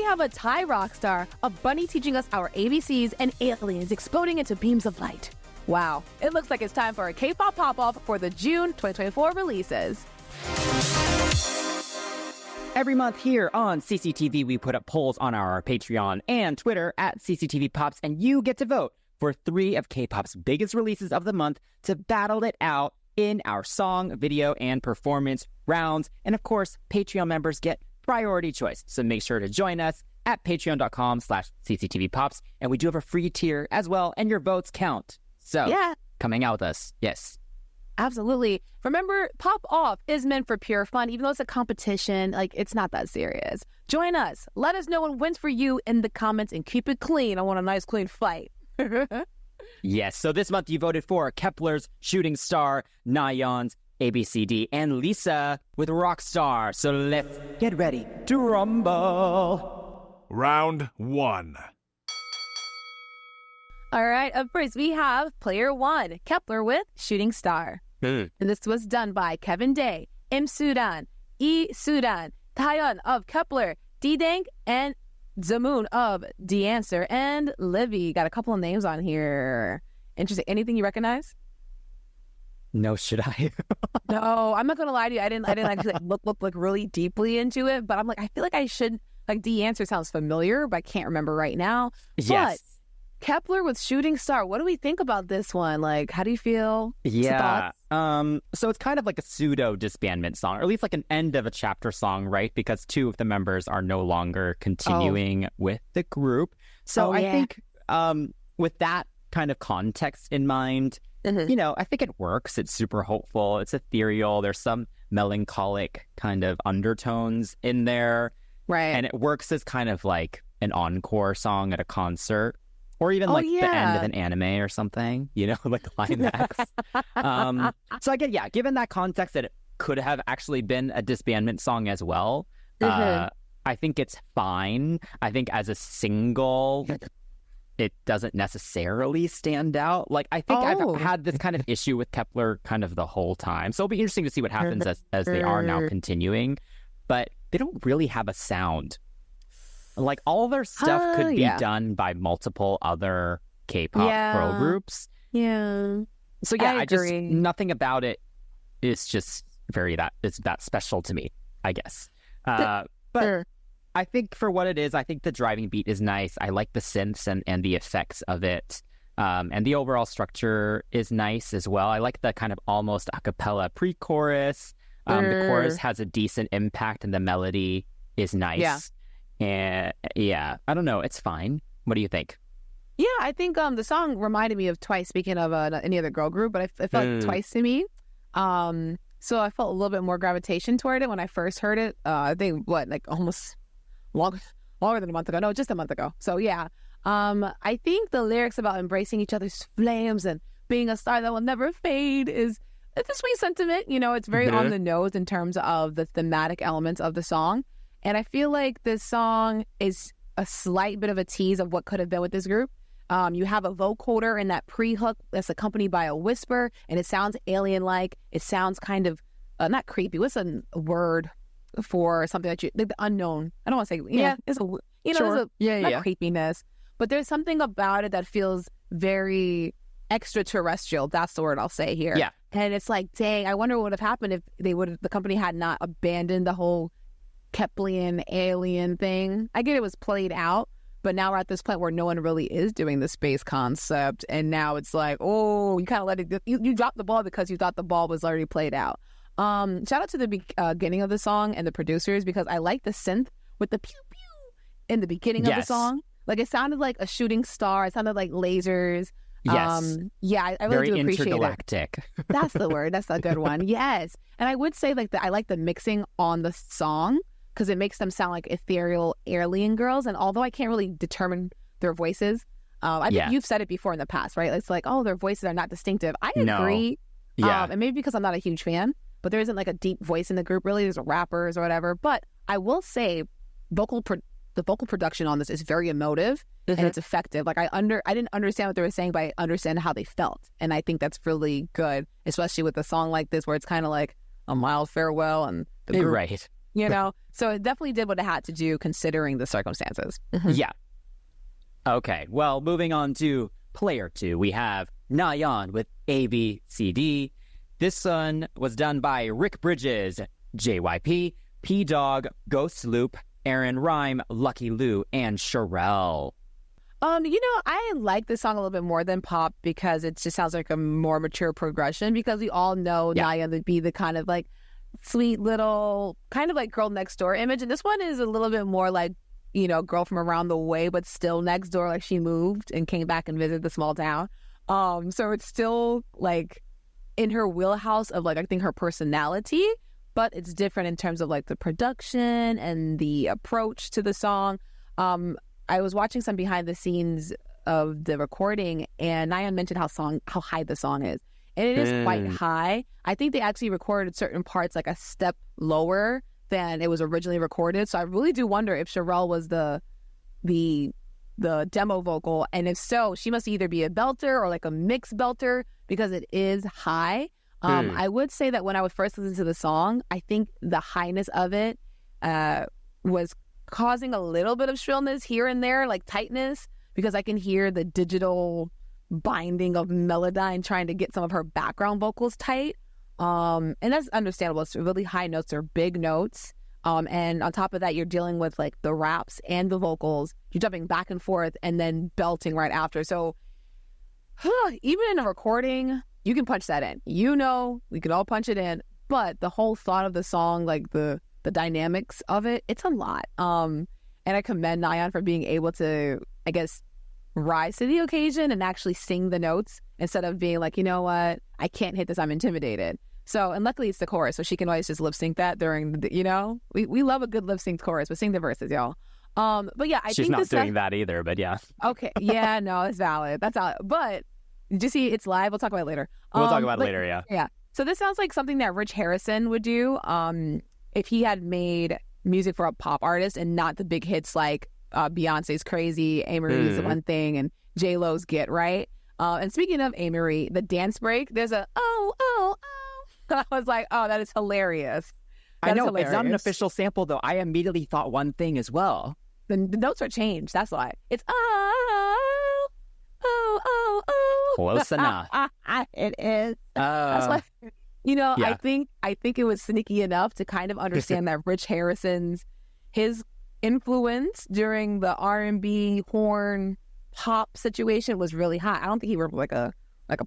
have a Thai rock star, a bunny teaching us our ABCs, and aliens exploding into beams of light. Wow, it looks like it's time for a K-pop pop-off for the June 2024 releases. Every month here on CCTV, we put up polls on our Patreon and Twitter at CCTV Pops, and you get to vote for 3 of K-pop's biggest releases of the month to battle it out in our song, video, and performance rounds. And of course, Patreon members get priority choice. So make sure to join us at patreon.com/CCTV Pops. And we do have a free tier as well, and your votes count. So coming out with us. Yes. Absolutely. Remember, Pop Off is meant for pure fun, even though it's a competition. Like, it's not that serious. Join us. Let us know what wins for you in the comments and keep it clean. I want a nice, clean fight. Yes. So this month you voted for Kep1er's Shooting Star, Nayeon's ABCD, and Lisa with Rockstar. So let's get ready to rumble. Round 1. All right. Up first, we have player 1, Kep1er with Shooting Star. And this was done by Kevin Day, Im Sudan, E Sudan, Nayeon of Kep1er, D-Dank, and Zamoon of The Answer, and Livy. Got a couple of names on here. Interesting. Anything you recognize? No, should I? No, I'm not gonna lie to you. I didn't actually look really deeply into it, but I'm like, I feel like I should. Like, The Answer sounds familiar, but I can't remember right now. Yes. But Kep1er with Shooting Star. What do we think about this one? Like, how do you feel? Yeah. So it's kind of like a pseudo disbandment song, or at least like an end of a chapter song, right? Because 2 of the members are no longer continuing with the group. So I think with that kind of context in mind, you know, I think it works. It's super hopeful. It's ethereal. There's some melancholic kind of undertones in there. Right. And it works as kind of like an encore song at a concert. Or even like the end of an anime or something, you know, like the climax. So again, given that context that it could have actually been a disbandment song as well, I think it's fine. I think as a single, it doesn't necessarily stand out. Like, I think I've had this kind of issue with Kep1er kind of the whole time. So it'll be interesting to see what happens as they are now continuing. But they don't really have a sound. Like, all their stuff could be done by multiple other K-pop girl groups. Yeah. So I just, nothing about it is just it's that special to me, I guess. But I think for what it is, I think the driving beat is nice. I like the synths and the effects of it. And the overall structure is nice as well. I like the kind of almost a cappella pre-chorus. The chorus has a decent impact and the melody is nice. Yeah. And I don't know. It's fine. What do you think? Yeah, I think the song reminded me of Twice, speaking of any other girl group, but it felt like Twice to me. So I felt a little bit more gravitation toward it when I first heard it. I think, almost longer than a month ago. No, just a month ago. So yeah. I think the lyrics about embracing each other's flames and being a star that will never fade it's a sweet sentiment. You know, it's very on the nose in terms of the thematic elements of the song. And I feel like this song is a slight bit of a tease of what could have been with this group. You have a vocoder in that pre-hook that's accompanied by a whisper, and it sounds alien-like. It sounds kind of, not creepy. What's a word for something that like the unknown? I don't want to say, it's not creepiness. But there's something about it that feels very extraterrestrial. That's the word I'll say here. Yeah. And it's like, dang, I wonder what would have happened if the company had not abandoned the whole Kep1er alien thing. I get it was played out, but now we're at this point where no one really is doing the space concept, and now it's like, you kind of let it. You dropped the ball because you thought the ball was already played out. Shout out to the beginning of the song and the producers, because I like the synth with the pew pew in the beginning of the song. Like, it sounded like a shooting star. It sounded like lasers. Yes. I really do appreciate intergalactic. it. That's the word. That's a good one. Yes. And I would say I like the mixing on the song, because it makes them sound like ethereal alien girls. And although I can't really determine their voices, I think you've said it before in the past, right? It's like, their voices are not distinctive. I agree. Yeah. And maybe because I'm not a huge fan, but there isn't like a deep voice in the group, really. There's rappers or whatever. But I will say the vocal production on this is very emotive and it's effective. Like, I didn't understand what they were saying, but I understand how they felt. And I think that's really good, especially with a song like this, where it's kind of like a mild farewell and the group So it definitely did what it had to do considering the circumstances. Yeah. Okay, well, moving on to player 2, we have Nayeon with ABCD. This one was done by Rick Bridges, JYP, P-Dog, Ghost Loop, Aaron Rhyme, Lucky Lou, and Sherelle. I like this song a little bit more than Pop because it just sounds like a more mature progression, because we all know Nayeon to be the kind of like sweet little kind of like girl next door image, and this one is a little bit more like girl from around the way, but still next door, like she moved and came back and visited the small town. So it's still like in her wheelhouse of like, I think, her personality, but it's different in terms of like the production and the approach to the song. I was watching some behind the scenes of the recording, and Nayeon mentioned how high the song is. And it is quite high. I think they actually recorded certain parts like a step lower than it was originally recorded. So I really do wonder if Sherelle was the demo vocal, and if so, she must either be a belter or like a mixed belter, because it is high. I would say that when I would first listen to the song, I think the highness of it was causing a little bit of shrillness here and there, like tightness, because I can hear the digital binding of Melodyne trying to get some of her background vocals tight. And that's understandable. It's really high notes. They're big notes. And on top of that, you're dealing with like the raps and the vocals. You're jumping back and forth and then belting right after. So even in a recording, you can punch that in. We can all punch it in. But the whole thought of the song, like the dynamics of it, it's a lot. And I commend Nayeon for being able to, I guess, rise to the occasion and actually sing the notes instead of being like, you know what, I can't hit this, I'm intimidated. So, and luckily it's the chorus, so she can always just lip sync that during the, we love a good lip synced chorus, but sing the verses, y'all. But yeah, I think she's not doing that either, but yeah. Okay, yeah, no, it's valid. That's valid. But did you see it's live? We'll talk about it later. We'll talk about it later, yeah. Yeah. So this sounds like something that Rich Harrison would do if he had made music for a pop artist and not the big hits like Beyonce's Crazy, A-Marie's The One Thing, and J-Lo's Get Right. And speaking of A-Marie, the dance break, there's a oh. I was like, oh, that is hilarious. I know, it's not an official sample, though. I immediately thought one thing as well. The notes are changed. That's why. It's oh. Close enough. It is. That's why. Yeah. I think it was sneaky enough to kind of understand that Rich Harrison's his influence during the R&B horn pop situation was really high. I don't think he worked like a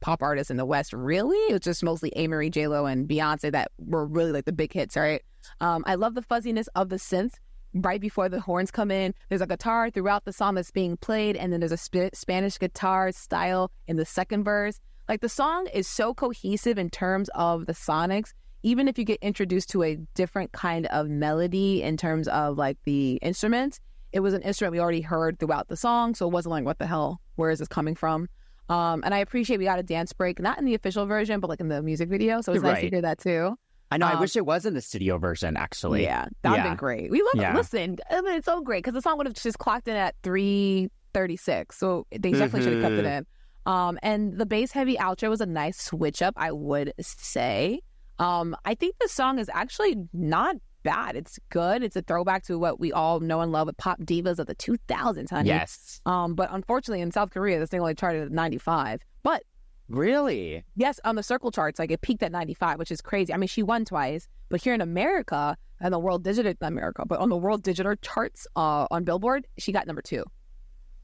pop artist in the West, really. It was just mostly A-Marie, J-Lo, and Beyonce that were really like the big hits, right? I love the fuzziness of the synth right before the horns come in. There's a guitar throughout the song that's being played, and then there's a Spanish guitar style in the second verse. Like, the song is so cohesive in terms of the sonics, even if you get introduced to a different kind of melody in terms of like the instruments. It was an instrument we already heard throughout the song, so it wasn't like, what the hell, where is this coming from? And I appreciate we got a dance break, not in the official version, but like in the music video. So it's nice to hear that too. I know. I wish it was in the studio version, actually. Yeah, that would have been great. We love it. Listen, I mean, it's so great because the song would have just clocked in at 3:36. So they definitely should have kept it in. And the bass heavy outro was a nice switch up, I would say. I think the song is actually not bad. It's good. It's a throwback to what we all know and love with pop divas of the 2000s, honey. Yes. But unfortunately, in South Korea, this thing only charted at 95. But really, yes, on the circle charts, like it peaked at 95, which is crazy. I mean, she won twice, but here in America and the world digital on the world digital charts on Billboard, she got number 2.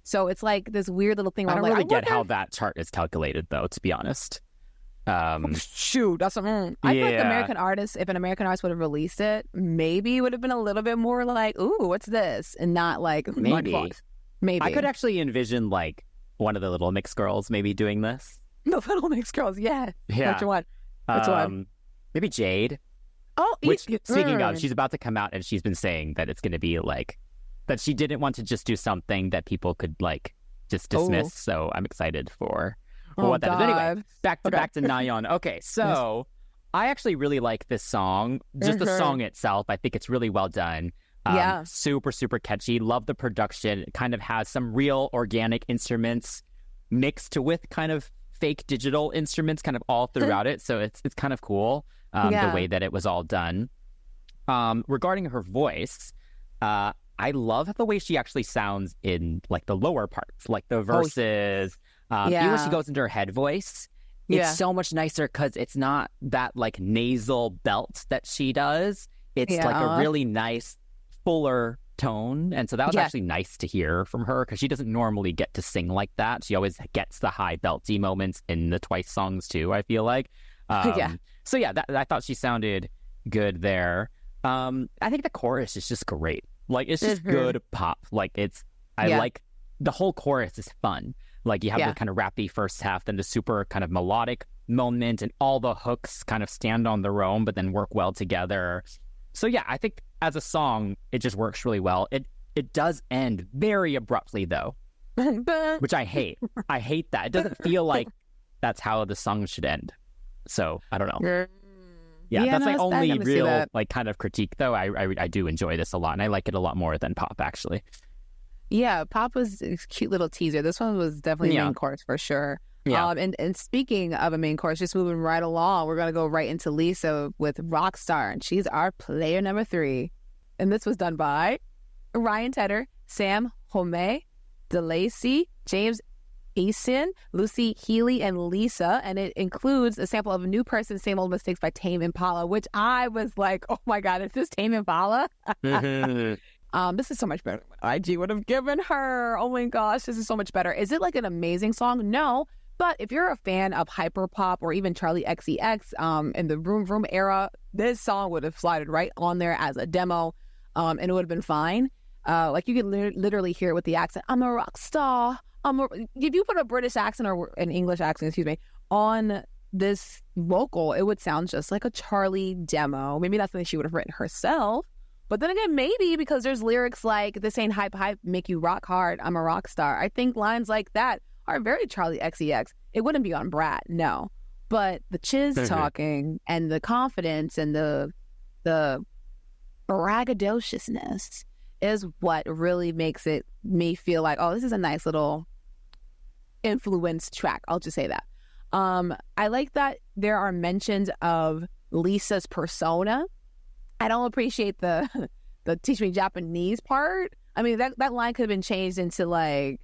So it's like this weird little thing. Where I don't really get how that chart is calculated, though. To be honest. Shoot, that's something. I feel like if an American artist would have released it, maybe it would have been a little bit more like, ooh, what's this? And not like, maybe. Maybe. I could actually envision like one of the Little Mix girls maybe doing this. The Little Mix girls, yeah. Which one? Maybe Jade. Oh, speaking of, she's about to come out and she's been saying that it's going to be like, that she didn't want to just do something that people could like just dismiss. So I'm excited for what that is. Anyway, back to Nayeon. Okay, so I actually really like this song. Just the song itself, I think it's really well done. Super, super catchy. Love the production. It kind of has some real organic instruments mixed with kind of fake digital instruments kind of all throughout it. So it's kind of cool the way that it was all done. Regarding her voice, I love the way she actually sounds in like the lower parts, like the verses. Even when she goes into her head voice, it's so much nicer because it's not that like nasal belt that she does. It's like a really nice, fuller tone. And so that was actually nice to hear from her because she doesn't normally get to sing like that. She always gets the high belty moments in the Twice songs too, I feel like. So yeah, I thought she sounded good there. I think the chorus is just great. Like, it's just good pop. Like, I like the whole chorus is fun. Like, you have the kind of rappy first half, then the super kind of melodic moment, and all the hooks kind of stand on their own, but then work well together. So yeah, I think as a song, it just works really well. It does end very abruptly though, which I hate. I hate that. It doesn't feel like that's how the song should end. So I don't know. Yeah, that's my only real like kind of critique though. I do enjoy this a lot, and I like it a lot more than Pop actually. Yeah, Pop was a cute little teaser. This one was definitely a main course for sure. Yeah. And speaking of a main course, just moving right along, we're gonna go right into Lisa with Rockstar, and she's our player number 3. And this was done by Ryan Tedder, Sam Homey, DeLacy, James Eason, Lucy Healy, and Lisa. And it includes a sample of A New Person, Same Old Mistakes by Tame Impala, which I was like, oh my God, is this Tame Impala? This is so much better than what IG would have given her. Oh my gosh, this is so much better. Is it like an amazing song? No. But if you're a fan of hyperpop or even Charlie XCX in the Vroom Vroom era, this song would have slided right on there as a demo, and it would have been fine. Like you could literally hear it with the accent. I'm a rock star. If you put a British accent or an English accent, on this vocal, it would sound just like a Charlie demo. Maybe that's something she would have written herself. But then again, maybe because there's lyrics like, this ain't hype, make you rock hard, I'm a rock star. I think lines like that are very Charlie XCX. It wouldn't be on Brat, no. But the chiz talking and the confidence and the braggadociousness is what really makes me feel like, oh, this is a nice little influence track. I'll just say that. I like that there are mentions of Lisa's persona. I don't appreciate the teach me Japanese part. I mean, that line could have been changed into like,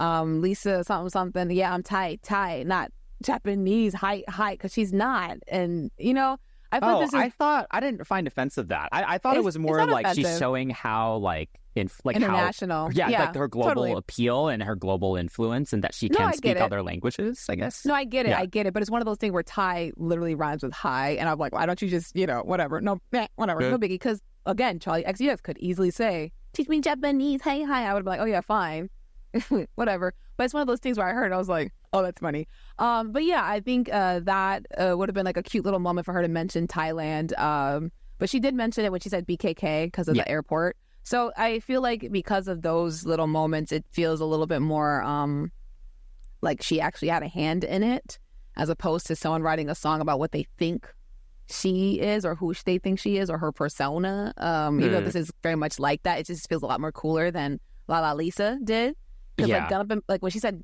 Lisa something. Yeah, I'm tight, not Japanese height, because she's not. And I thought I didn't find offensive that. I thought it was more like offensive. She's showing how like international, like her global appeal and her global influence, and that she can speak other languages, I guess. No, I get it, I get it. But it's one of those things where Thai literally rhymes with high, and I'm like, why don't you just whatever? No, whatever, no biggie. Because again, Charlie XCX could easily say, "Teach me Japanese, hey hi." I would be like, oh yeah, fine. Whatever. But it's one of those things where I heard it, I was like, oh, that's funny. But yeah, I think that would have been like a cute little moment for her to mention Thailand. But she did mention it when she said BKK because of the airport. So I feel like because of those little moments, it feels a little bit more like she actually had a hand in it, as opposed to someone writing a song about what they think she is or who they think she is or her persona. Even though this is very much like that, it just feels a lot more cooler than La La Lisa did. Because like when she said,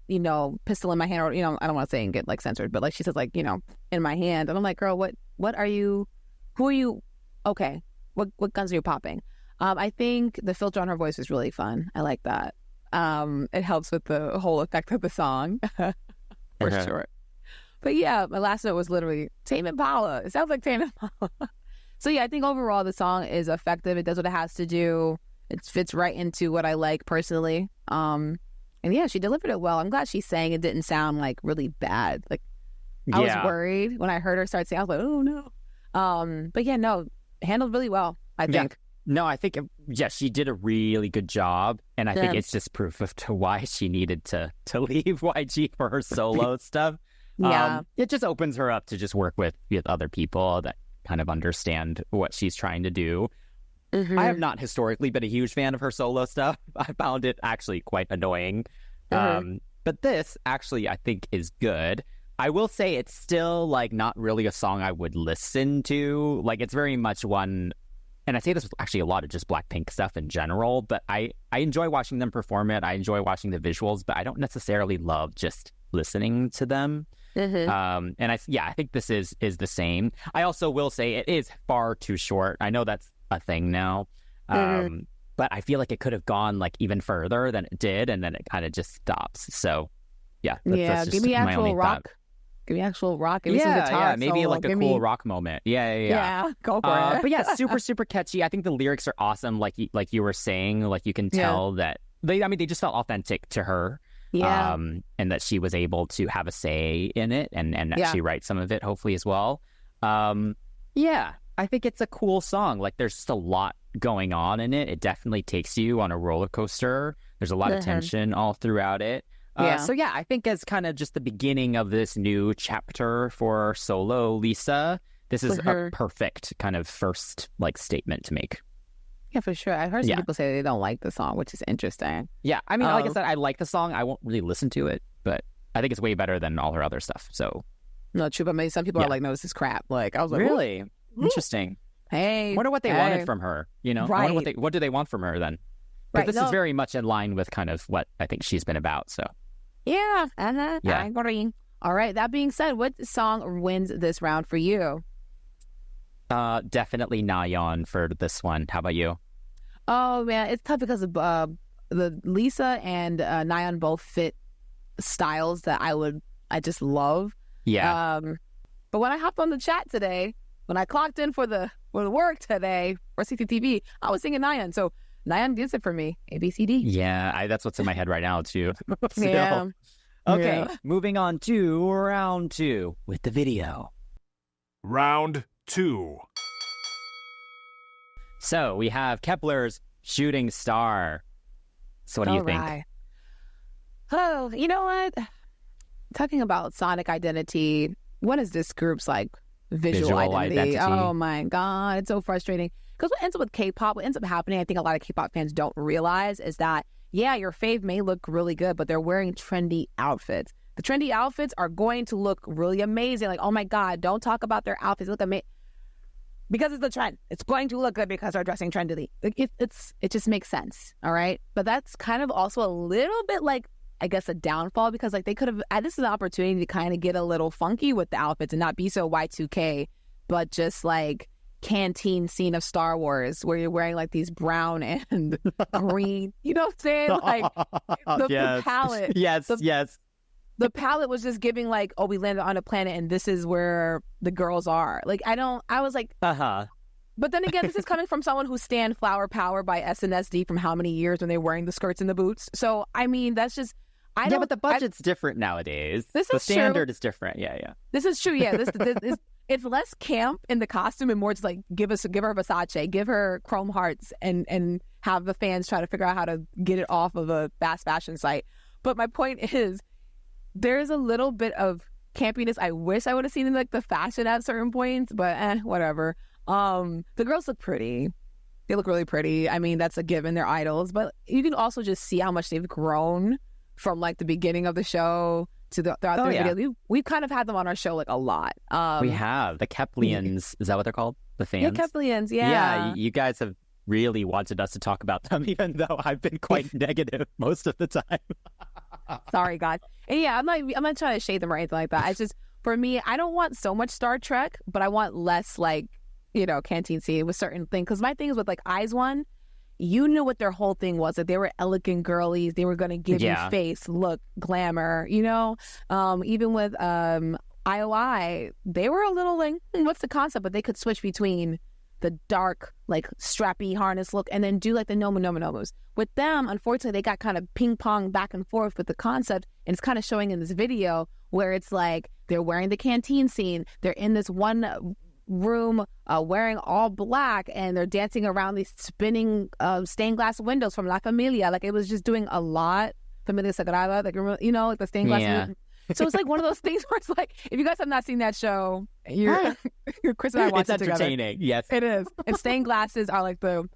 pistol in my hand, or I don't want to say and get like censored, but like she says like, in my hand, and I'm like, girl, what are you? Who are you? Okay, what guns are you popping? I think the filter on her voice is really fun. I like that. It helps with the whole effect of the song, for sure. But yeah, my last note was literally Tame Impala. It sounds like Tame Impala. So yeah, I think overall the song is effective. It does what it has to do. It fits right into what I like personally. And yeah, she delivered it well. I'm glad she sang. It didn't sound like really bad. Like I was worried when I heard her start singing. I was like, oh no. But yeah, no, handled really well, I think. No, I think she did a really good job, and I think it's just proof of to why she needed to leave YG for her solo stuff. Yeah, it just opens her up to just work with other people that kind of understand what she's trying to do. I have not historically been a huge fan of her solo stuff. I found it actually quite annoying. But this actually, I think, is good. I will say it's still like not really a song I would listen to. Like it's very much one, and I say this with actually a lot of just Blackpink stuff in general, but I enjoy watching them perform it. I enjoy watching the visuals, but I don't necessarily love just listening to them. And I think this is the same. I also will say it is far too short. I know that's a thing now. But I feel like it could have gone like even further than it did, and then it kind of just stops. So yeah, that's just give me my only actual rock. thought. Give me actual rock. Give me some guitar. Maybe like a cool rock moment. Yeah, go for it. But yeah, super catchy. I think the lyrics are awesome. Like you were saying, like you can tell that they just felt authentic to her. Yeah. And that she was able to have a say in it and actually write some of it, hopefully as well. Yeah, I think it's a cool song. Like there's just a lot going on in it. It definitely takes you on a roller coaster. There's a lot of tension all throughout it. So yeah, I think as kind of just the beginning of this new chapter for solo Lisa, this is a perfect kind of first like statement to make. Yeah, for sure. I've heard some people say they don't like the song, which is interesting. Yeah, I mean, like I said, I like the song. I won't really listen to it, but I think it's way better than all her other stuff. So, no, true. But maybe some people are like, no, this is crap. Like I was like, really interesting. Hey, wonder what they wanted from her. You know, right? What do they want from her then? Because this is very much in line with kind of what I think she's been about. So, yeah, I agree. All right. That being said, what song wins this round for you? Definitely Nayeon for this one. How about you? Oh man, it's tough because of the Lisa and Nayeon both fit styles that I just love. Yeah. But when I hopped on the chat today, when I clocked in for the work today for CCTV, I was singing Nayeon. So Nayeon gets it for me. ABCD. Yeah, that's what's in my head right now too. Yeah. Okay, moving on to round 2 with the video. Round 2. So we have Kep1er's Shooting Star. So what do you think? Oh, you know what? Talking about sonic identity, what is this group's like visual identity? Oh my God, it's so frustrating. Because what ends up with K-pop, what ends up happening, I think a lot of K-pop fans don't realize is that, yeah, your fave may look really good, but they're wearing trendy outfits. The trendy outfits are going to look really amazing. Like, oh my God, don't talk about their outfits. Look amazing. Because it's the trend. It's going to look good because they're dressing trendily. It just makes sense, all right? But that's kind of also a little bit like, I guess, a downfall because like they could have, this is an opportunity to kind of get a little funky with the outfits and not be so Y2K, but just like canteen scene of Star Wars where you're wearing like these brown and green, you know what I'm saying? Like the palette. Yes. The palette was just giving like, oh, we landed on a planet and this is where the girls are. Like, I was like, But then again, this is coming from someone who stan Flower Power by SNSD from how many years when they were wearing the skirts and the boots. So, I mean, that's just, but the budget's different nowadays. The standard is different. Yeah. This is true. Yeah. This it's less camp in the costume and more just like give her Versace, give her chrome hearts and have the fans try to figure out how to get it off of a fast fashion site. But my point is, there's a little bit of campiness I wish I would have seen in like the fashion at certain points, but whatever. The girls look pretty. They look really pretty. I mean, that's a given. They're idols, but you can also just see how much they've grown from like the beginning of the show to throughout the video. We've kind of had them on our show like a lot. We have the Kep1ers. Is that what they're called? The fans? Yeah, Kep1ers. Yeah. Yeah, you guys have really wanted us to talk about them, even though I've been quite negative most of the time. Sorry, God. And yeah, I'm not trying to shade them or anything like that. It's just, for me, I don't want so much Star Trek, but I want less like, you know, canteen scene with certain things. Because my thing is with like Eyes One, you knew what their whole thing was, that they were elegant girlies. They were going to give you face, look, glamour, you know? Even with IOI, they were a little like, what's the concept? But they could switch between the dark, like strappy harness look and then do like the nomus. With them, unfortunately, they got kind of ping pong back and forth with the concept. And it's kind of showing in this video where it's like they're wearing the canteen scene. They're in this one room wearing all black and they're dancing around these spinning stained glass windows from La Familia. Like it was just doing a lot. Familia Sagrada, like, you know, like the stained glass windows. So it's like one of those things where it's like, if you guys have not seen that show, you're Chris and I watch it together. It's entertaining. Yes, it is. And stained glasses are like the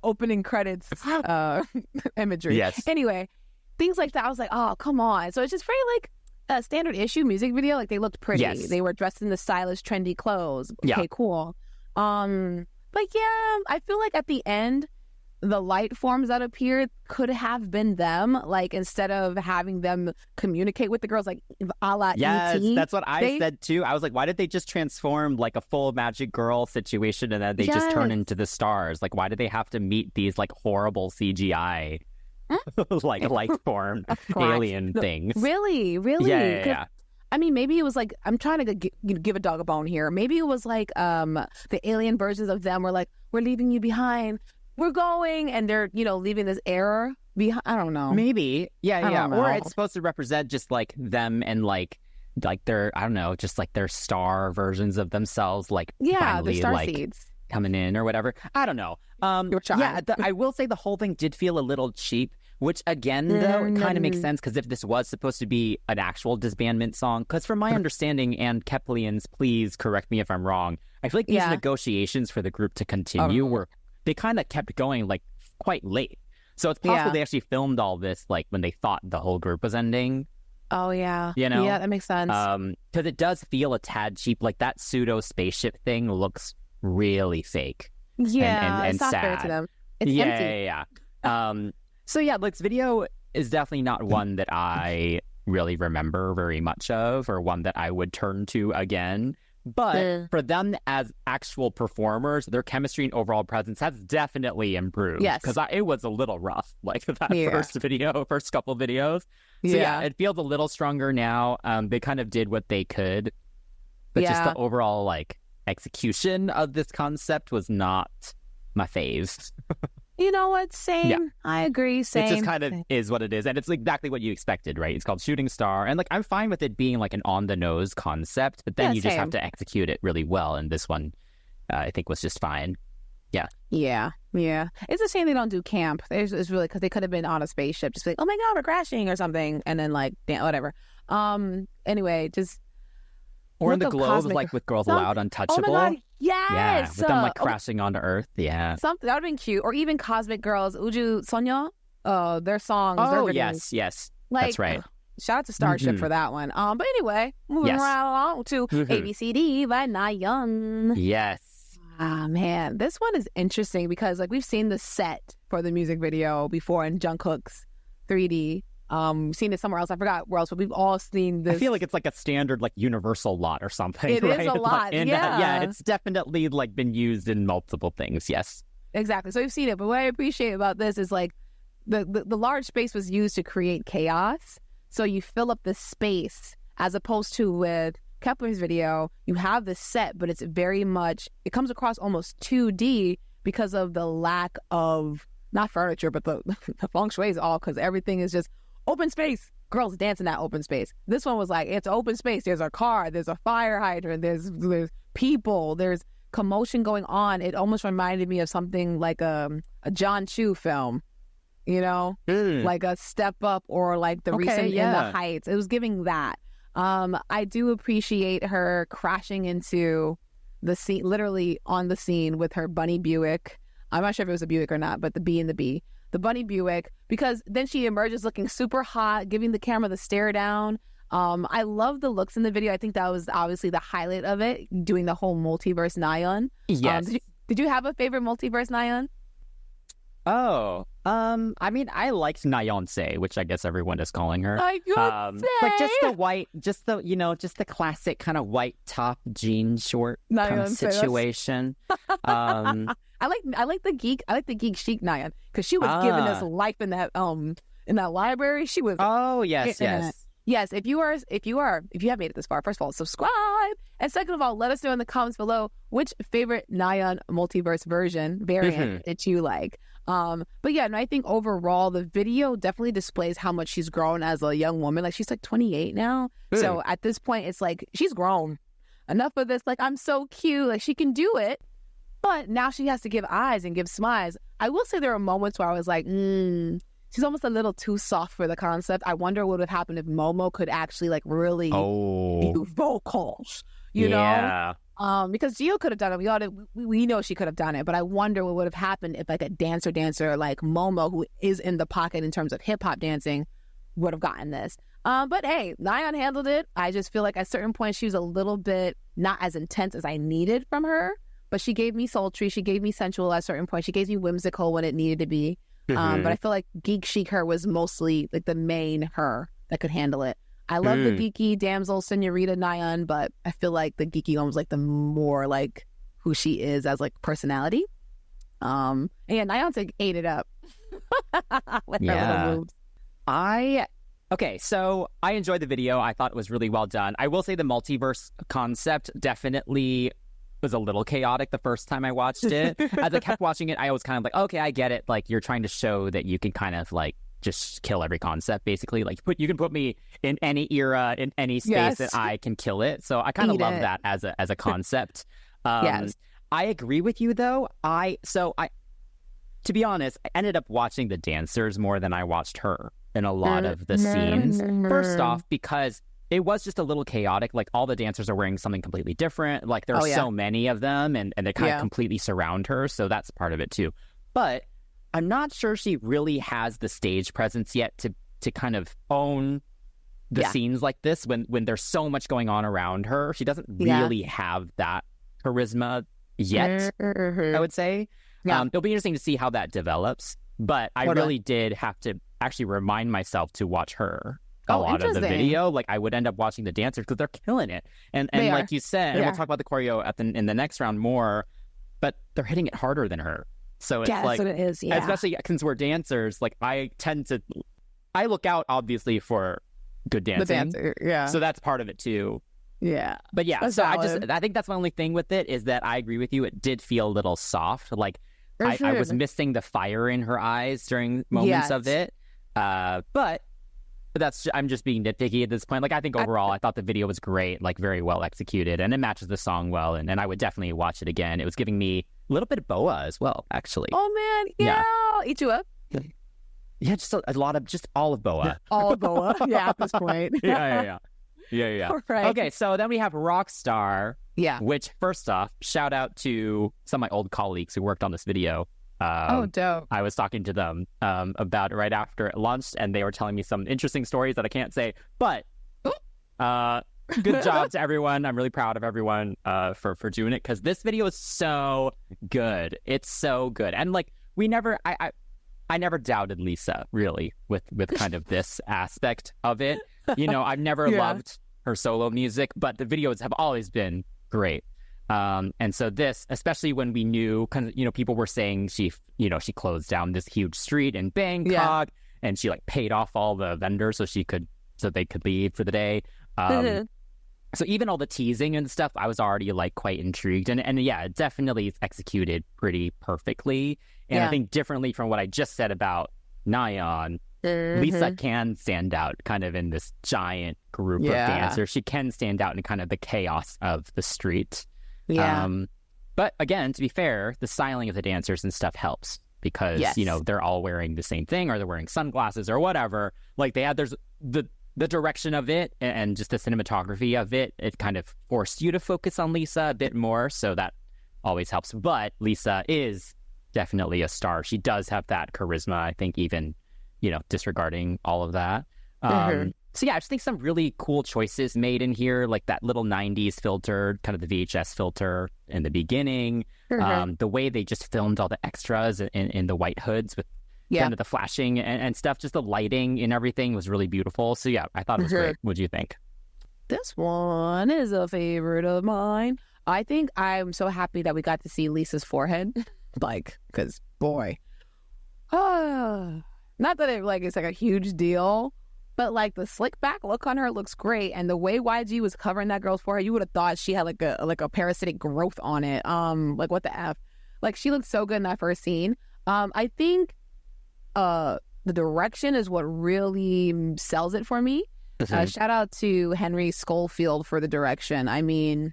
opening credits imagery. Yes. Anyway, things like that. I was like, oh, come on. So it's just very like a standard issue music video. Like they looked pretty. Yes. They were dressed in the stylish, trendy clothes. Okay, cool. But yeah, I feel like at the end, the light forms that appeared could have been them, like instead of having them communicate with the girls, like a la yes, ET. That's what I said too. I was like, why did they just transform like a full magic girl situation and then they just turn into the stars? Like, why did they have to meet these like horrible CGI like light form alien things? Really? Yeah. I mean, maybe it was like, I'm trying to give a dog a bone here. Maybe it was like the alien versions of them were like, we're leaving you behind. We're going. And they're, leaving this error behind. I don't know. Maybe. Yeah. Or Or it's supposed to represent just like them and like their, I don't know, just like their star versions of themselves. Like, finally, the star like, seeds coming in or whatever. I don't know. I will say the whole thing did feel a little cheap. Which, again, though, it kind of makes sense because if this was supposed to be an actual disbandment song, because from my understanding, and Kep1er's, please correct me if I'm wrong, I feel like these negotiations for the group to continue they kind of kept going, like, quite late. So it's possible they actually filmed all this, like, when they thought the whole group was ending. Oh, yeah. You know? Yeah, that makes sense. Because it does feel a tad cheap. Like, that pseudo spaceship thing looks really fake. Yeah, and it's not sad. fair to them. It's empty. Yeah. So yeah, this video is definitely not one that I really remember very much of or one that I would turn to again. But for them as actual performers, their chemistry and overall presence has definitely improved. Yes. Because it was a little rough, like that first couple videos. So yeah, it feels a little stronger now. They kind of did what they could. But just the overall like execution of this concept was not my fave. You know what? Same. Yeah. I agree. Same. It just kind of is what it is. And it's exactly what you expected, right? It's called Shooting Star. And like, I'm fine with it being like an on-the-nose concept, but then you just have to execute it really well. And this one, I think, was just fine. Yeah. Yeah. It's a shame they don't do camp. It's really because they could have been on a spaceship, just like, oh my God, we're crashing or something. And then like, whatever. Anyway, just. Or in the Globe, like with Girls Aloud, Untouchable. Oh my God, yes! Yeah, with them like crashing onto Earth, Something, that would have been cute. Or even Cosmic Girls, Uju Sonyo, their songs. Oh, their yes. Like, that's right. Shout out to Starship for that one. But anyway, moving right along to ABCD by Nayeon. Yes. Ah, man, this one is interesting because like we've seen the set for the music video before in Jungkook's 3D. Seen it somewhere else. I forgot where else, but we've all seen this. I feel like it's like a standard like Universal lot or something. It right? is a lot. And, it's definitely like been used in multiple things. Yes, exactly. So we've seen it, but what I appreciate about this is like the large space was used to create chaos. So you fill up the space as opposed to with Kep1er's video, you have the set, but it's very much, it comes across almost 2D because of the lack of not furniture, but the feng shui is all because everything is just open space. Girls dance in that open space. This one was like, it's open space. There's a car. There's a fire hydrant. There's people. There's commotion going on. It almost reminded me of something like a John Chu film, like a Step Up or like the recent In the Heights. It was giving that. I do appreciate her crashing into the scene, literally on the scene with her Bunny Buick. I'm not sure if it was a Buick or not, but the B and the B. The Bunny Buick, because then she emerges looking super hot, giving the camera the stare down. I love the looks in the video. I think that was obviously the highlight of it, doing the whole multiverse Nayeon. Yes. Did you have a favorite multiverse Nayeon? Oh, I mean, I liked Nayeon, which I guess everyone is calling her. Like just the white, just the classic kind of white top jean short kind of situation. I like the geek chic Nayeon because she was giving us life in that library. She was. Oh yes. Yes, if you have made it this far, first of all, subscribe. And second of all, let us know in the comments below which favorite Nayeon multiverse variant that you like. But yeah, and I think overall the video definitely displays how much she's grown as a young woman. Like she's like 28 now. So at this point, it's like she's grown. Enough of this, like I'm so cute, like she can do it. But now she has to give eyes and give smiles. I will say there are moments where I was like, she's almost a little too soft for the concept. I wonder what would have happened if Momo could actually like really do vocals, you know? Because Gio could have done it. We know she could have done it, but I wonder what would have happened if like a dancer like Momo, who is in the pocket in terms of hip hop dancing, would have gotten this. But hey, Nayeon handled it. I just feel like at certain points she was a little bit not as intense as I needed from her. but she gave me sultry. She gave me sensual at certain points. She gave me whimsical when it needed to be. But I feel like geek chic her was mostly like the main her that could handle it. I love the geeky damsel senorita Nayeon, but I feel like the geeky one was like the more like who she is as like personality. And yeah, Nayeon's like ate it up with her little moves. Okay, so I enjoyed the video. I thought it was really well done. I will say the multiverse concept definitely was a little chaotic the first time I watched it. As I kept watching it, I was kind of like, okay, I get it. Like, you're trying to show that you can kind of like just kill every concept, basically. Like, you can put me in any era, in any space that I can kill it. So I kind of love that as a concept. I agree with you, though. To be honest, I ended up watching the dancers more than I watched her in a lot of the scenes. First off, because it was just a little chaotic. Like, all the dancers are wearing something completely different. Like, there are so many of them, and they kind of completely surround her. So that's part of it, too. But I'm not sure she really has the stage presence yet to kind of own the scenes like this when there's so much going on around her. She doesn't really have that charisma yet, I would say. It'll be interesting to see how that develops. But I really did have to actually remind myself to watch her a lot of the video. Like, I would end up watching the dancers because they're killing it. And like you said, and we'll talk about the choreo in the next round more, but they're hitting it harder than her. So it's like, that's what it is, especially since we're dancers, like I look out obviously for good dancing. So that's part of it too. Yeah. But yeah, that's so valid. I think that's my only thing with it is that I agree with you. It did feel a little soft. Like I was missing the fire in her eyes during moments of it. But I'm just being nitpicky at this point. Like, I think overall, I thought the video was great, like very well executed, and it matches the song well. And I would definitely watch it again. It was giving me a little bit of boa as well, actually. Oh man, I'll eat you up. Yeah, just a lot of all of boa. All of boa. Yeah, at this point. Yeah. Right. Okay, so then we have Rockstar. Yeah. Which, first off, shout out to some of my old colleagues who worked on this video. Dope. I was talking to them about it right after it launched, and they were telling me some interesting stories that I can't say. But good job to everyone. I'm really proud of everyone for doing it, because this video is so good. It's so good. And like, I never doubted Lisa, really, with kind of this aspect of it. You know, I've never loved her solo music, but the videos have always been great. And so this, especially when we knew, kind of, you know, people were saying she closed down this huge street in Bangkok, and she like paid off all the vendors so they could leave for the day. So even all the teasing and stuff, I was already like quite intrigued, and yeah, it definitely is executed pretty perfectly. And I think differently from what I just said about Nayeon, Lisa can stand out kind of in this giant group of dancers. She can stand out in kind of the chaos of the street. But again, to be fair, the styling of the dancers and stuff helps, because you know, they're all wearing the same thing, or they're wearing sunglasses or whatever. Like there's the direction of it and just the cinematography of it. It kind of forced you to focus on Lisa a bit more, so that always helps. But Lisa is definitely a star. She does have that charisma, I think, even, you know, disregarding all of that. So yeah, I just think some really cool choices made in here, like that little 90s filter, kind of the VHS filter in the beginning. The way they just filmed all the extras in the white hoods with kind of the flashing and stuff, just the lighting and everything was really beautiful. So yeah, I thought it was great. What do you think? This one is a favorite of mine. I think I'm so happy that we got to see Lisa's forehead. Like, because boy, not that it like it's like a huge deal, but like the slick back look on her looks great, and the way YG was covering that girl's forehead, you would have thought she had like a parasitic growth on it. Like what the F? Like, she looked so good in that first scene. I think the direction is what really sells it for me. Shout out to Henry Schofield for the direction. I mean,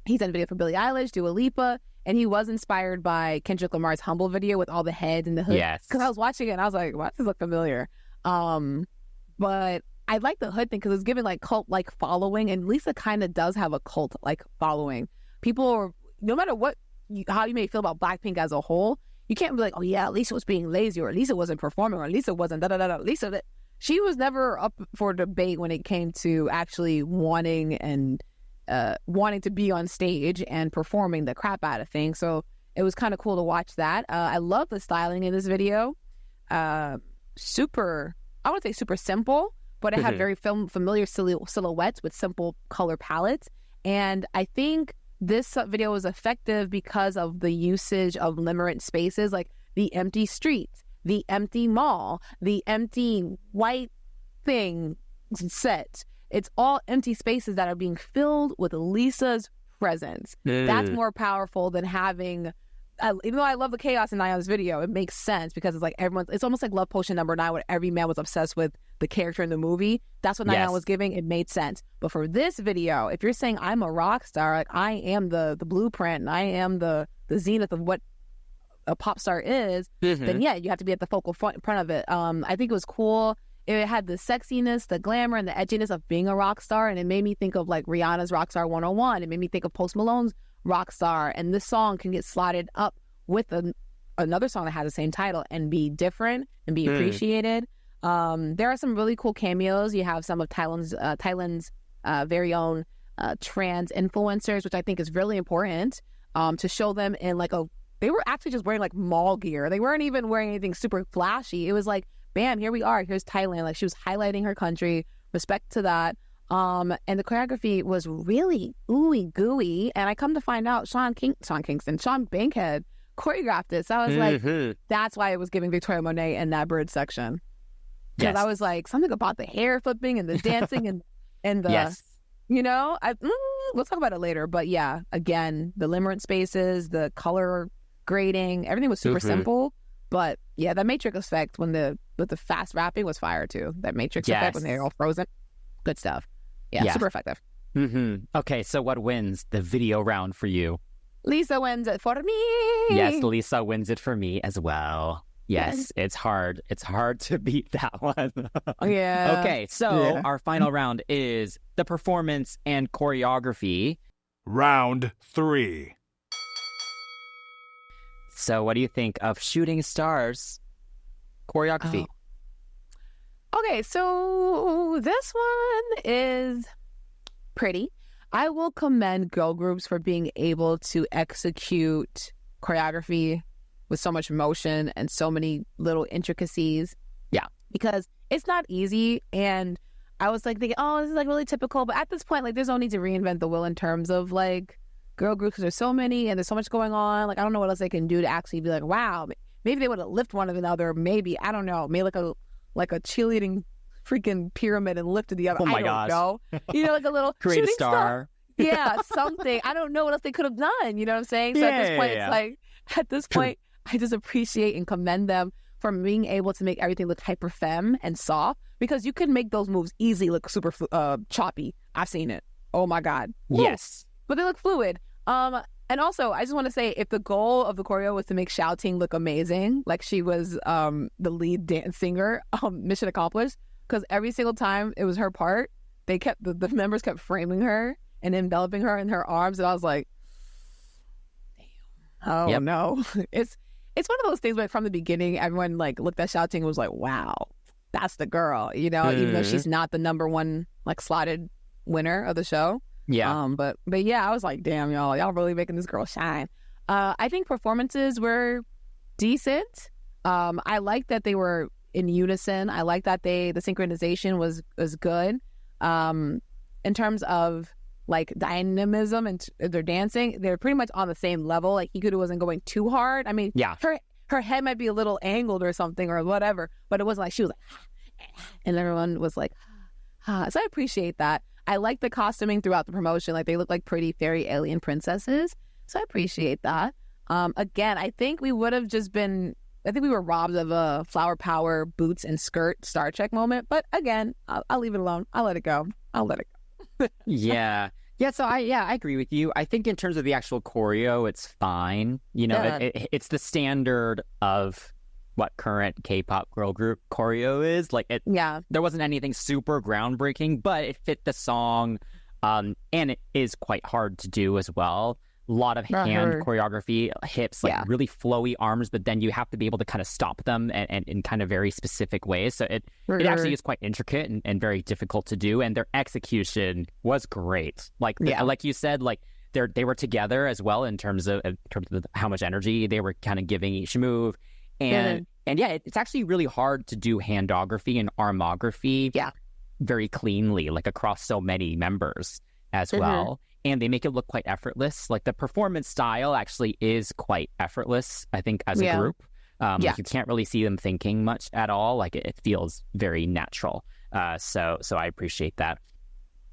he's done a video for Billie Eilish, Dua Lipa, and he was inspired by Kendrick Lamar's Humble video with all the heads and the hood. Yes. Because I was watching it and I was like, why does this look familiar? But I like the hood thing because it's giving like cult-like following, and Lisa kind of does have a cult-like following. People are, no matter how you may feel about Blackpink as a whole, you can't be like, oh yeah, Lisa was being lazy, or Lisa wasn't performing, or Lisa wasn't da-da-da-da. She was never up for debate when it came to actually wanting and wanting to be on stage and performing the crap out of things. So it was kind of cool to watch that. I love the styling in this video. Super, I wouldn't say super simple, but it had very familiar silhouettes with simple color palettes. And I think this video was effective because of the usage of limerent spaces, like the empty streets, the empty mall, the empty white thing set. It's all empty spaces that are being filled with Lisa's presence. That's more powerful than having, even though I love the chaos in Nayeon's video, it makes sense because it's like it's almost like Love Potion #9 where every man was obsessed with the character in the movie. That's what Nayeon was giving. It made sense. But for this video, if you're saying I'm a rock star, like I am the blueprint and I am the zenith of what a pop star is, then yeah, you have to be at the focal front of it. I think it was cool. It had the sexiness, the glamour, and the edginess of being a rock star, and it made me think of like Rihanna's Rockstar 101. It made me think of Post Malone's Rockstar, and this song can get slotted up with another song that has the same title and be different and be appreciated. There are some really cool cameos. You have some of Thailand's very own trans influencers, which I think is really important to show them in like they were actually just wearing like mall gear. They weren't even wearing anything super flashy. It was like, bam, here we are. Here's Thailand. Like she was highlighting her country. Respect to that. And the choreography was really ooey gooey. And I come to find out Sean Bankhead choreographed it. So I was like, that's why it was giving Victoria Monet in that bird section. Because I was like, something about the hair flipping and the dancing and the, you know, we'll talk about it later. But yeah, again, the limerent spaces, the color grading, everything was super simple. But yeah, that Matrix effect with the fast rapping was fire too. That Matrix effect when they're all frozen, good stuff. Yeah, super effective. Okay, so what wins the video round for you? Lisa wins it for me. Yes, Lisa wins it for me as well. Yes, it's hard. It's hard to beat that one. Yeah. Okay, so our final round is the performance and choreography. Round 3. So what do you think of Shooting Stars choreography? Okay, so this one is pretty. I will commend girl groups for being able to execute choreography with so much motion and so many little intricacies. Yeah. Because it's not easy. And I was like thinking, oh, this is like really typical. But at this point, like there's no need to reinvent the wheel in terms of like girl groups because there's so many and there's so much going on. Like I don't know what else they can do to actually be like, wow, maybe they would have lifted one of another. Maybe, I don't know, maybe like a cheerleading freaking pyramid and lifted the other. Oh my gosh. Know. You know, like a little create a star. Yeah, something. I don't know what else they could have done. You know what I'm saying? So at this point, it's like, at this point, I just appreciate and commend them for being able to make everything look hyper femme and soft because you can make those moves easily look super choppy. I've seen it. Oh my God. Yes. But they look fluid. And also, I just want to say, if the goal of the choreo was to make Xiaoting look amazing, like she was the lead dance singer, mission accomplished. Because every single time it was her part, they kept the members kept framing her and enveloping her in her arms, and I was like, damn. Oh no. It's one of those things where from the beginning, everyone like looked at Xiaoting and was like, wow, that's the girl, you know, even though she's not the #1 like slotted winner of the show. Yeah. But yeah, I was like, damn, y'all really making this girl shine. I think performances were decent. I like that they were in unison. I like that the synchronization was good. In terms of like dynamism and their dancing, they're pretty much on the same level. Like Hikuto wasn't going too hard. I mean, her head might be a little angled or something or whatever, but it wasn't like she was like, and everyone was like, so I appreciate that. I like the costuming throughout the promotion. Like they look like pretty fairy alien princesses. So I appreciate that. Again, I think we would have just been, I think we were robbed of a flower power boots and skirt Star Trek moment. But again, I'll leave it alone. I'll let it go. Yeah. So I agree with you. I think in terms of the actual choreo, it's fine. You know, it's the standard of what current K-pop girl group choreo is. Like there wasn't anything super groundbreaking, but it fit the song. And it is quite hard to do as well. lot of hand choreography, hips, like really flowy arms, but then you have to be able to kind of stop them and in kind of very specific ways. So it actually is quite intricate and very difficult to do. And their execution was great. Like like you said, like they were together as well in terms of how much energy they were kind of giving each move. And it's actually really hard to do handography and armography very cleanly, like across so many members as well. And they make it look quite effortless. Like the performance style actually is quite effortless, I think, as a group. Like you can't really see them thinking much at all. Like it feels very natural. So I appreciate that.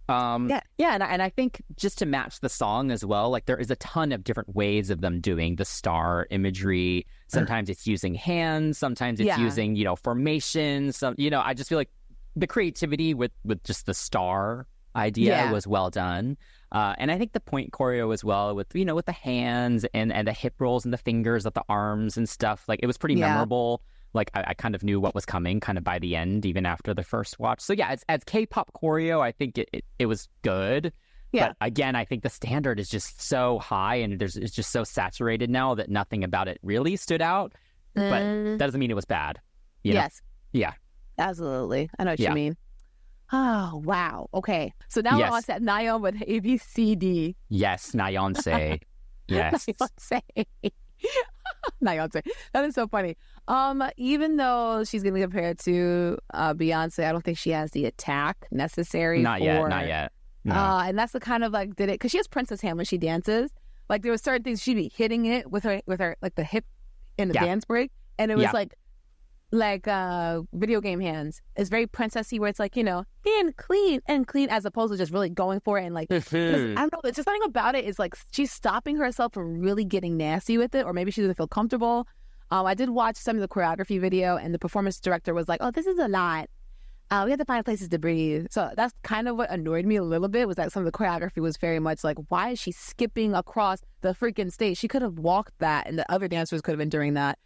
And I think just to match the song as well, like there is a ton of different ways of them doing the star imagery. Sometimes it's using hands, sometimes it's using, formations. I just feel like the creativity with just the star idea was well done. And I think the point choreo as well with the hands and the hip rolls and the fingers of the arms and stuff, like it was pretty memorable. Like I kind of knew what was coming kind of by the end, even after the first watch. So as K-pop choreo, I think it was good. Yeah. But again, I think the standard is just so high and it's just so saturated now that nothing about it really stood out. But that doesn't mean it was bad. You know? Yeah. Absolutely. I know what you mean. Oh, wow. Okay. So now we're on to Nayeon with ABCD. Yes, Nayeon say. Yes. Nayeon say. Nayeon. That is so funny. Even though she's going to be compared to Beyonce, I don't think she has the attack necessary. Not yet. No. And that's the kind of like because she has princess hand when she dances. Like there were certain things she'd be hitting it with her like the hip in the dance break, and it was like video game hands. It's very princessy where it's like hand clean as opposed to just really going for it and like I don't know. It's just something about it is like she's stopping herself from really getting nasty with it, or maybe she doesn't feel comfortable. I did watch some of the choreography video, and the performance director was like, "Oh, this is a lot. We have to find places to breathe." So that's kind of what annoyed me a little bit, was that some of the choreography was very much like, why is she skipping across the freaking stage? She could have walked that, and the other dancers could have been doing that.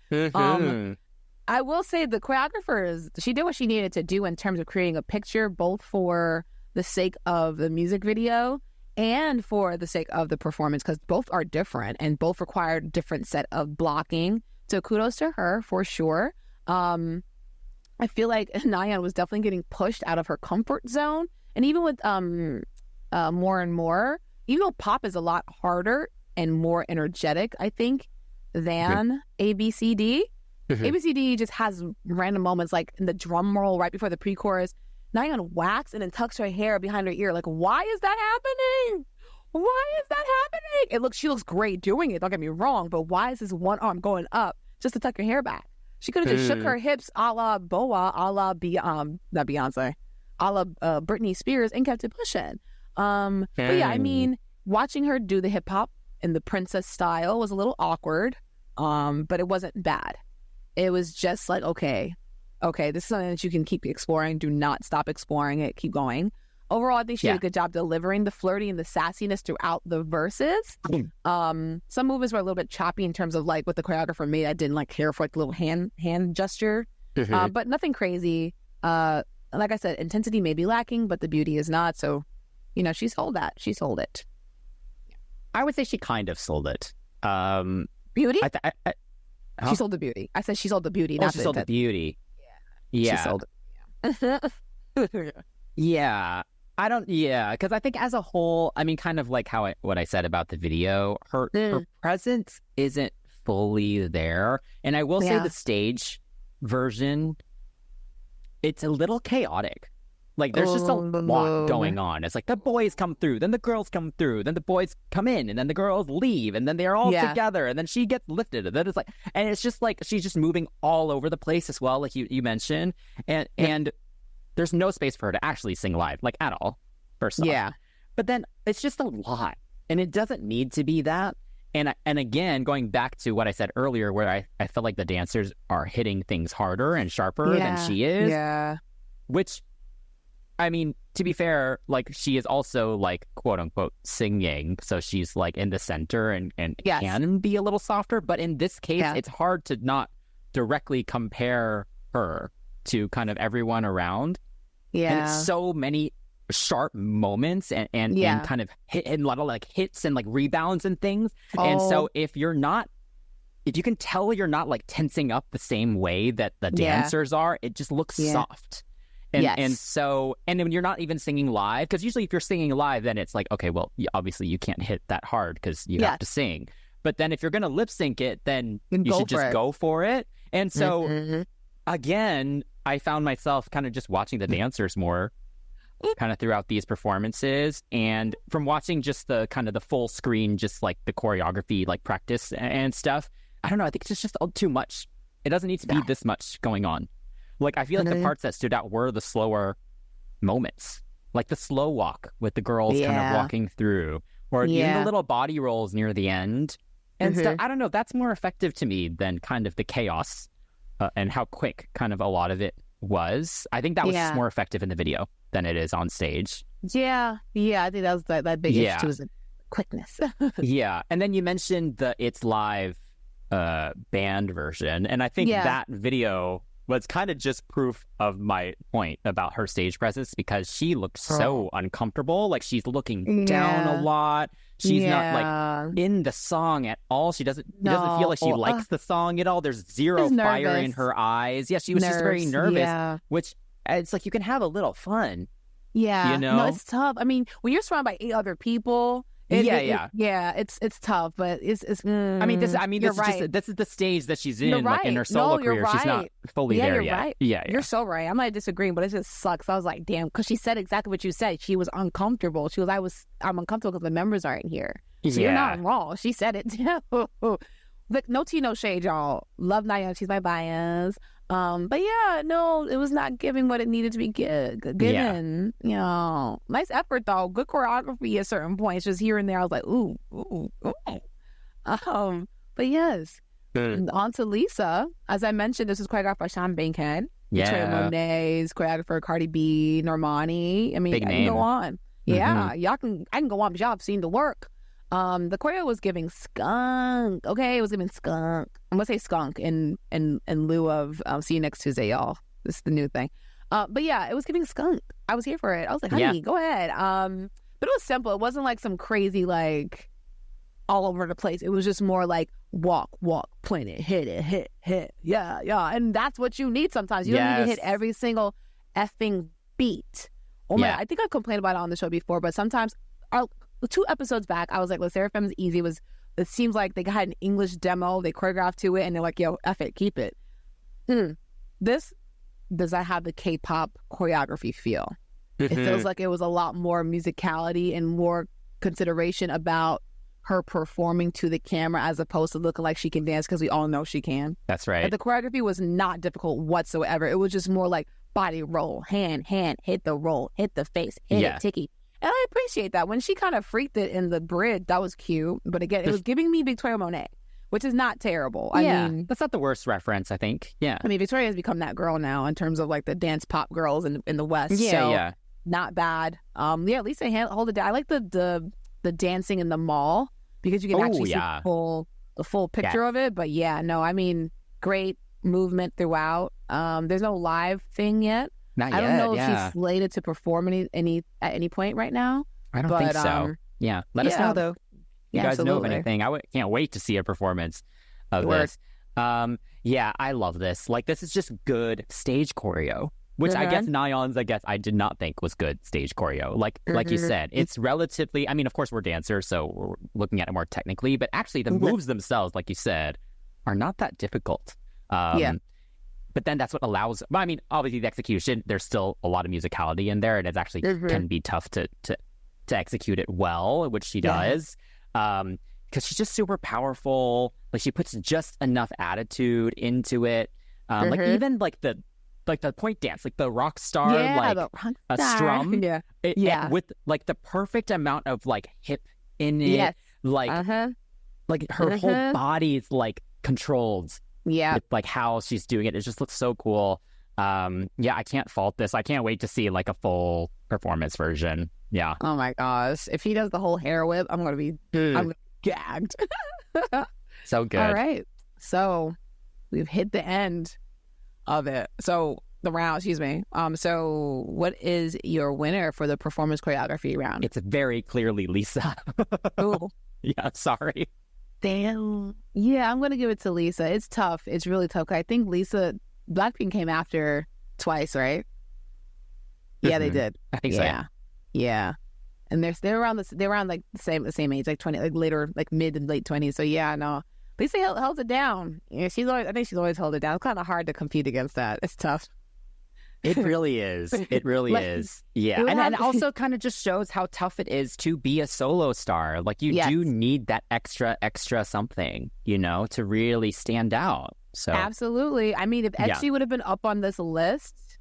I will say the choreographers, she did what she needed to do in terms of creating a picture, both for the sake of the music video and for the sake of the performance, because both are different and both require different set of blocking. So kudos to her for sure. I feel like Nayeon was definitely getting pushed out of her comfort zone. And even with More and More, even though pop is a lot harder and more energetic, I think, than ABCD, ABCD just has random moments like in the drum roll right before the pre-chorus. Nayeon whacks and then tucks her hair behind her ear. Like, why is that happening? Why is that happening? She looks great doing it, don't get me wrong, but why is this one arm going up just to tuck her hair back? She could have just shook her hips a la Boa, a la not Beyonce, a la Britney Spears, and kept it pushing. But yeah, I mean, watching her do the hip hop in the princess style was a little awkward, but it wasn't bad. It was just like, okay, this is something that you can keep exploring. Do not stop exploring it. Keep going. Overall, I think she did a good job delivering the flirty and the sassiness throughout the verses. Some movements were a little bit choppy in terms of like what the choreographer made. I didn't like care for like the little hand gesture, but nothing crazy. Like I said, intensity may be lacking, but the beauty is not. So, she sold that. She sold it. I would say she kind of sold it. Beauty? She sold the beauty. I said she sold the beauty. She sold the beauty. Yeah. She sold it. Yeah. Because I think as a whole, I mean, kind of like what I said about the video, her presence isn't fully there. And I will say the stage version, it's a little chaotic. Like, there's just a lot going on. It's like the boys come through, then the girls come through, then the boys come in, and then the girls leave, and then they're all together, and then she gets lifted, and then it's like, and it's just like she's just moving all over the place as well, like you mentioned, and there's no space for her to actually sing live, like at all. First off, but then it's just a lot, and it doesn't need to be that. And again, going back to what I said earlier, where I felt like the dancers are hitting things harder and sharper than she is, which. I mean, to be fair, like, she is also, like, quote-unquote, singing, so she's, like, in the center and can be a little softer, but in this case, it's hard to not directly compare her to kind of everyone around. And so many sharp moments and kind of hit and a lot of like hits and like rebounds and things. And so if you can tell you're not like tensing up the same way that the dancers are, it just looks soft. And so when you're not even singing live, because usually if you're singing live, then it's like, okay, well, obviously you can't hit that hard because you have to sing. But then if you're going to lip sync it, then you should just go for it. And so again, I found myself kind of just watching the dancers more kind of throughout these performances, and from watching just the kind of the full screen, just like the choreography, like practice and stuff. I don't know. I think it's just too much. It doesn't need to be this much going on. Like, I feel like the parts that stood out were the slower moments, like the slow walk with the girls kind of walking through, or even the little body rolls near the end and stuff. I don't know. That's more effective to me than kind of the chaos and how quick kind of a lot of it was. I think that was just more effective in the video than it is on stage. Yeah. I think that was that big issue was the quickness. And then you mentioned the It's Live band version, and I think that video was kind of just proof of my point about her stage presence, because she looked so uncomfortable. Like, she's looking down a lot. She's not like in the song at all. She doesn't feel like she likes the song at all. There's zero fire in her eyes. Yeah, she was just very nervous, which it's like you can have a little fun. Yeah. You know? No, it's tough. I mean, when you're surrounded by 8 other people, it's tough, but it's I mean, this is right. This is the stage that she's in, like in her solo career. Right. She's not fully there yet. Right. Yeah, you're so right. I'm not disagreeing, but it just sucks. I was like, damn, because she said exactly what you said. She was uncomfortable. She was, I'm uncomfortable because the members aren't here. So you're not wrong. She said it. Like, no tea, no shade, y'all. Love Nayeon. She's my bias. But yeah, no, it was not giving what it needed to be given. You know, nice effort though. Good choreography at certain points. Just here and there, I was like, ooh. But yes, on to Lisa. As I mentioned, this was choreographed by Sean Bankhead. Victoria Monet's choreographer, Cardi B, Normani. I mean, I can go on. Yeah, I can go on, but y'all have seen the work. The choreo was giving skunk. Okay, it was giving skunk. I'm gonna say skunk in lieu of see you next Tuesday, y'all. This is the new thing. But yeah, it was giving skunk. I was here for it. I was like, honey, go ahead. But it was simple. It wasn't like some crazy like all over the place. It was just more like walk, point it, hit. Yeah. And that's what you need sometimes. You don't need to hit every single effing beat. Oh my, I think I complained about it on the show before, but sometimes 2 episodes back, I was like, Seraphim's easy. It seems like they had an English demo, they choreographed to it, and they're like, yo, F it, keep it. This does not have the K-pop choreography feel. It feels like it was a lot more musicality and more consideration about her performing to the camera as opposed to looking like she can dance, because we all know she can. That's right. But the choreography was not difficult whatsoever. It was just more like body roll, hand, hit the roll, hit the face, hit it, ticky. And I appreciate that. When she kind of freaked it in the bridge, that was cute. But again, it was giving me Victoria Monet, which is not terrible. I mean, that's not the worst reference, I think. Yeah. I mean, Victoria has become that girl now in terms of like the dance pop girls in the West. So not bad. Lisa hold it down. I like the dancing in the mall, because you can actually see the full picture of it. But I mean, great movement throughout. There's no live thing yet. Not I yet, don't know if she's slated to perform at any point right now. I don't think so. Let us know though. You guys know of anything? Can't wait to see a performance of this. I love this. Like, this is just good stage choreo, which I guess Nayeon's, I did not think was good stage choreo. Like you said, it's relatively, I mean, of course we're dancers, so we're looking at it more technically, but actually the moves themselves, like you said, are not that difficult. But then that's what allows, I mean, obviously the execution, there's still a lot of musicality in there, and it actually can be tough to execute it well, which she does. Because she's just super powerful. Like, she puts just enough attitude into it. Like, even like the point dance, like the Rockstar, a strum. With like the perfect amount of like hip in it. Like her whole body is like controlled. With like how she's doing it. It just looks so cool. I can't fault this. I can't wait to see like a full performance version. Yeah. Oh my gosh. If he does the whole hair whip, I'm gonna be gagged. So good. All right. So we've hit the end of it. So The round, excuse me. So what is your winner for the performance choreography round? It's very clearly Lisa. Oh, Yeah, sorry. damn. Yeah, I'm gonna give it to Lisa. It's tough. It's really tough. 'Cause I think Blackpink came after Twice, right? Yeah, they did. I think so. Yeah, yeah. And they're around like the same age, like 20, like later, like mid and late 20s. So yeah, no. Lisa held it down. Yeah, I think she's always held it down. It's kind of hard to compete against that. It's tough. It really is. It really is. Yeah. And also kind of just shows how tough it is to be a solo star. Like you do need that extra something, to really stand out. So absolutely. I mean, if XG would have been up on this list,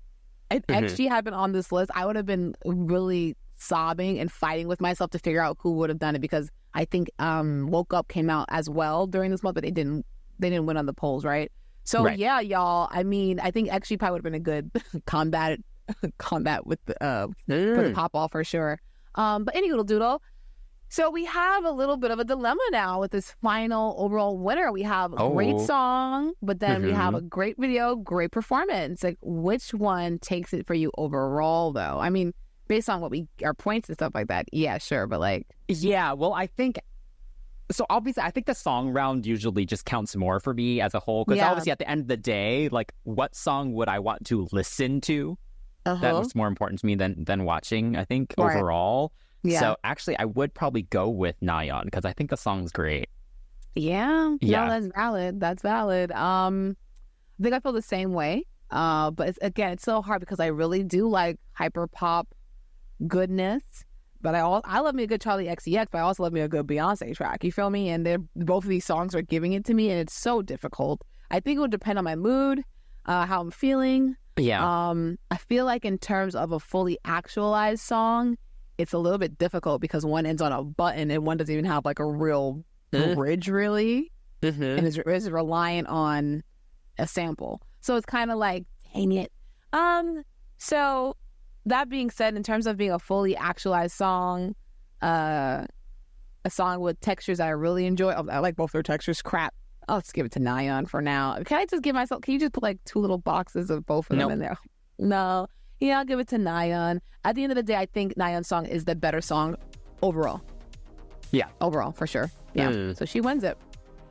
if XG had been on this list, I would have been really sobbing and fighting with myself to figure out who would have done it, because I think Woke Up came out as well during this month, but they didn't win on the polls, right? So yeah, y'all. I mean, I think XG probably would have been a good combat with the for the pop off for sure. But anyway, doodle. So we have a little bit of a dilemma now with this final overall winner. We have a great song, but then we have a great video, great performance. Like, which one takes it for you overall, though? I mean, based on our points and stuff like that, yeah, sure. But like, yeah, well, I think. So obviously, I think the song round usually just counts more for me as a whole. Because obviously, at the end of the day, like, what song would I want to listen to? That was more important to me than watching, I think, overall. Yeah. So actually, I would probably go with Nayeon, because I think the song's great. Yeah. No, that's valid. That's valid. I think I feel the same way. But it's so hard because I really do like hyper pop goodness. But I love me a good Charlie XCX, but I also love me a good Beyonce track. You feel me? And both of these songs are giving it to me, and it's so difficult. I think it would depend on my mood, how I'm feeling. Yeah. I feel like in terms of a fully actualized song, it's a little bit difficult because one ends on a button and one doesn't even have like a real bridge, really, and is reliant on a sample. So it's kind of like, dang it. So. That being said, in terms of being a fully actualized song, a song with textures I really enjoy, I like both their textures. Crap. I'll just give it to Nayeon for now. Can you just put like two little boxes of both of them in there? No. Yeah, I'll give it to Nayeon. At the end of the day, I think Nayeon's song is the better song overall. Yeah. Overall, for sure. Yeah. So she wins it.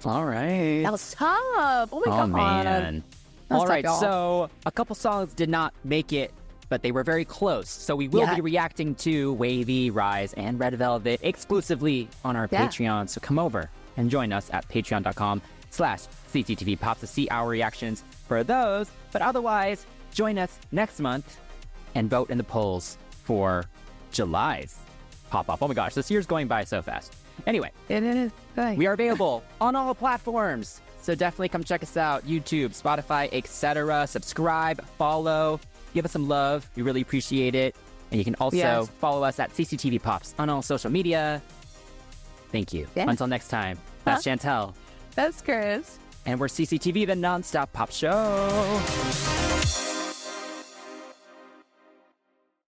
All right. That was tough. Oh my God. Man. All right. So a couple songs did not make it, but they were very close. So we will be reacting to Wavy, Rise, and Red Velvet exclusively on our Patreon. So come over and join us at patreon.com/CCTV Pops to see our reactions for those. But otherwise, join us next month and vote in the polls for July's pop-up. Oh my gosh, this year's going by so fast. Anyway, it is. We are available on all platforms. So definitely come check us out. YouTube, Spotify, etc. Subscribe, follow. Give us some love. We really appreciate it. And you can also follow us at CCTV Pops on all social media. Thank you. Yeah. Until next time, that's Chantel. That's Chris. And we're CCTV, the nonstop pop show.